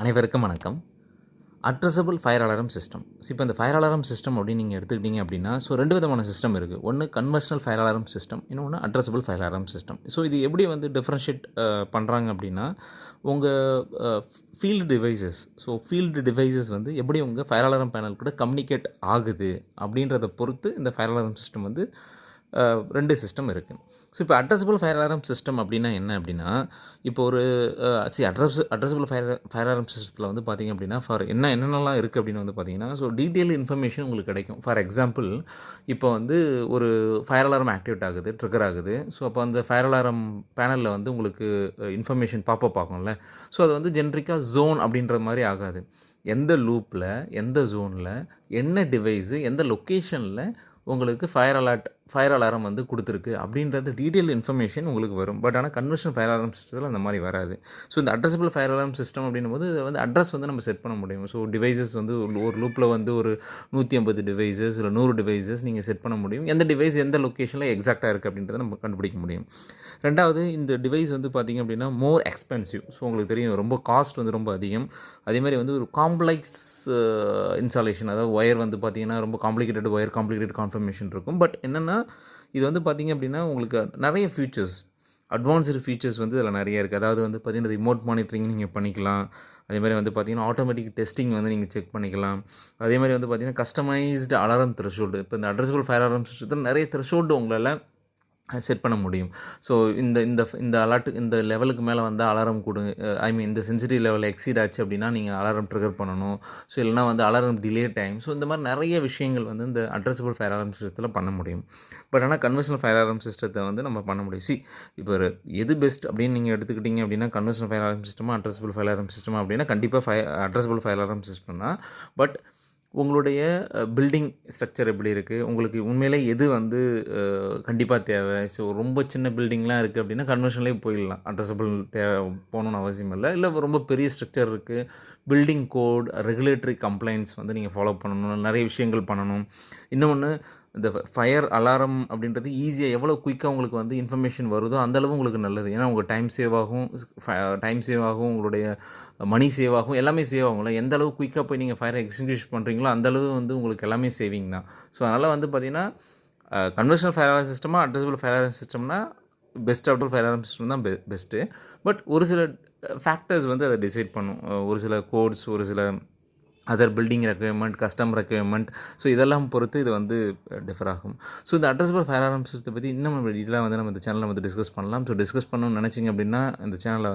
அனைவருக்கும் வணக்கம். Addressable fire alarm system. இப்போ இந்த ஃபயர் அலாரம் சிஸ்டம் அப்படின்னு நீங்கள் எடுத்துக்கிட்டிங்க அப்படின்னா, ரெண்டு விதமான சிஸ்டம் இருக்குது. ஒன்று கன்வென்ஷனல் ஃபயர் அலாரம் சிஸ்டம், இன்னொன்று அட்ரஸபிள் ஃபயர் அலாரம் சிஸ்டம். இது எப்படி டிஃப்ரென்ஷியேட் பண்ணுறாங்க அப்படின்னா, உங்கள் ஃபீல்டு டிவைசஸ் ஃபீல்டு டிவைசஸ் எப்படி உங்கள் ஃபயர் அலாரம் பேனல் கூட கம்யூனிகேட் ஆகுது அப்படின்றத பொறுத்து இந்த ஃபயர் அலாரம் சிஸ்டம் 2 சிஸ்டம் இருக்குது. இப்போ அட்ரஸபிள் ஃபயர் அலாரம் சிஸ்டம் அப்படின்னா என்ன அப்படின்னா, இப்போ ஒரு அட்ரஸபிள் ஃபயர் அலாரம் சிஸ்டத்தில் பார்த்திங்க அப்படின்னா, என்னென்னலாம் இருக்குது அப்படின்னு பார்த்தீங்கன்னா, டீட்டெயில் இன்ஃபர்மேஷன் உங்களுக்கு கிடைக்கும். ஃபார் எக்ஸாம்பிள், இப்போ ஒரு ஃபயர் அலாரம் ஆக்டிவேட் ஆகுது, ட்ரிகர் ஆகுது. அப்போ அந்த ஃபயர் அலாரம் பேனலில் உங்களுக்கு இன்ஃபர்மேஷன் பாப்பப் ஆகும்ல. அது ஜென்ரிக்காக ஜோன் அப்படின்ற மாதிரி ஆகாது. எந்த லூப்பில், எந்த ஜோனில், என்ன டிவைஸு, எந்த லொக்கேஷனில் உங்களுக்கு ஃபயர் அலாரம் கொடுத்துருக்கு அப்படின்றது டீட்டெயில் இன்ஃபர்மேஷன் உங்களுக்கு வரும். பட் ஆனால் கன்வென்ஷனல் ஃபயர் அலாரம் சிஸ்டத்தில் அந்த மாதிரி வராது. இந்த அட்ரஸபிள் ஃபயர் அலாரம் சிஸ்டம் அப்படின்னும் போது அட்ரஸ் நம்ம செட் பண்ண முடியும். டிவைசஸ் ஒரு லூப்பில் ஒரு 150 டிவைசஸ் இல்லை 100 டிவைசஸ் நீங்கள் செட் பண்ண முடியும். எந்த டிவைஸ் எந்த லொக்கேஷனில் எக்ஸாக்டாக இருக்குது அப்படின்றத நம்ம கண்டுபிடிக்க முடியும். ரெண்டாவது, இந்த டிவைஸ் பார்த்திங்க அப்படின்னா மோர் எக்ஸ்பென்சிவ். உங்களுக்கு தெரியும், ரொம்ப காஸ்ட் ரொம்ப அதிகம். அதேமாதிரி ஒரு காம்ப்ளெக்ஸ் இன்ஸ்டாலேஷன், அதாவது ஒயர் பார்த்திங்கன்னா ரொம்ப காம்ப்ளிகேட்டட் ஒயர், காம்ப்ளிகேட்டட் கான்ஃபர்மேஷன் இருக்கும். பட் என்னென்னா, இது பார்த்திங்க அப்படின்னா உங்களுக்கு நிறைய ஃபீச்சர்ஸ், அட்வான்ஸ்டு ஃபீச்சர்ஸ் இதில் நிறைய இருக்குது. அதாவது பார்த்திங்கன்னா ரிமோட் மானிட்டரிங் நீங்கள் பண்ணிக்கலாம். அதேமாதிரி பார்த்திங்கன்னா ஆட்டோமேட்டிக் டெஸ்டிங் நீங்கள் செக் பண்ணிக்கலாம். அதேமாதிரி பார்த்திங்கன்னா கஸ்டமைஸ்டு அலாரம் த்ரெஷோல்டு. இப்போ இந்த அட்ரஸபிள் ஃபயர் அலாரம் சிஸ்டத்தில் நிறைய த்ரெஷோல்டு உங்களால் செட் பண்ண முடியும். இந்த இந்த இந்த அலர்ட் இந்த லெவலுக்கு மேலே அலாரம் கொடுங்க, இந்த சென்சிட்டிவ் லெவலில் எக்ஸீட் ஆச்சு அப்படின்னா நீங்கள் அலாரம் ட்ரிகர் பண்ணணும். இல்லைனா அலாரம் டிலே டைம். இந்த மாதிரி நிறைய விஷயங்கள் இந்த அட்ரஸபிள் ஃபயர் அலாரம் சிஸ்டத்தில் பண்ண முடியும். பட் ஆனால் கன்வென்ஷனல் ஃபயர் அலாரம் சிஸ்டத்தை நம்ம பண்ண முடியும். இப்போ எது பெஸ்ட் அப்படின்னு நீங்கள் எடுத்துக்கிட்டிங்க அப்படின்னா, கன்வென்ஷனல் ஃபயர் அலாரம் சிஸ்டமா அட்ரஸபிள் ஃபயர் அலாரம் சிஸ்டமா அப்படின்னா கண்டிப்பாக அட்ரஸபிள் ஃபயர் அலாரம் சிஸ்டம் தான். பட் உங்களுடைய பில்டிங் ஸ்ட்ரக்சர் எப்படி இருக்குது, உங்களுக்கு உண்மையிலே எது கண்டிப்பாக தேவை. ரொம்ப சின்ன பில்டிங்லாம் இருக்குது அப்படின்னா கன்வென்ஷனலே போயிடலாம். அட்ரஸபிள் போகணுன்னு அவசியம் இல்லை ரொம்ப பெரிய ஸ்ட்ரக்சர் இருக்குது, பில்டிங் கோட், ரெகுலேட்டரி கம்ப்ளைண்ட்ஸ் நீங்கள் ஃபாலோ பண்ணணும், நிறைய விஷயங்கள் பண்ணணும். இன்னொன்று, இந்த ஃபயர் அலாரம் அப்படின்றது ஈஸியாக எவ்வளோ குயிக்காக உங்களுக்கு இன்ஃபர்மேஷன் வருதோ அந்தளவு உங்களுக்கு நல்லது. ஏன்னா உங்கள் டைம் சேவ் ஆகும், உங்களுடைய மணி சேவ் ஆகும், எல்லாமே சேவ் ஆகும்ல. எந்த அளவு குயிக்காக போய் நீங்கள் ஃபயரை எக்ஸ்டிங்விஷ் பண்ணுறீங்களோ அந்தளவு உங்களுக்கு எல்லாமே சேவிங் தான். அதனால் பார்த்திங்கன்னா கன்வென்ஷனல் ஃபயர் அலாரம் சிஸ்டமாக அட்ரஸபிள் ஃபயர் அலாரம் சிஸ்டம்னா best out fire alarm system தான் பெஸ்ட்டு. பட் ஒரு சில ஃபேக்டர்ஸ் அதை டிசைட் பண்ணும். ஒரு சில கோட்ஸ், ஒரு சில other building requirement, custom requirement, இதெல்லாம் பொறுத்து இது டிஃபர் ஆகும். இந்த அட்ரஸபிள் ஃபயர் அலாரம் சிஸ்டத்தை பற்றி இன்னும் நம்ம டீட்டெயிலாக நம்ம இந்த சேனலில் டிஸ்கஸ் பண்ணலாம். டிஸ்கஸ் பண்ணணும்னு நினச்சிங்க அப்படின்னா இந்த சேனலை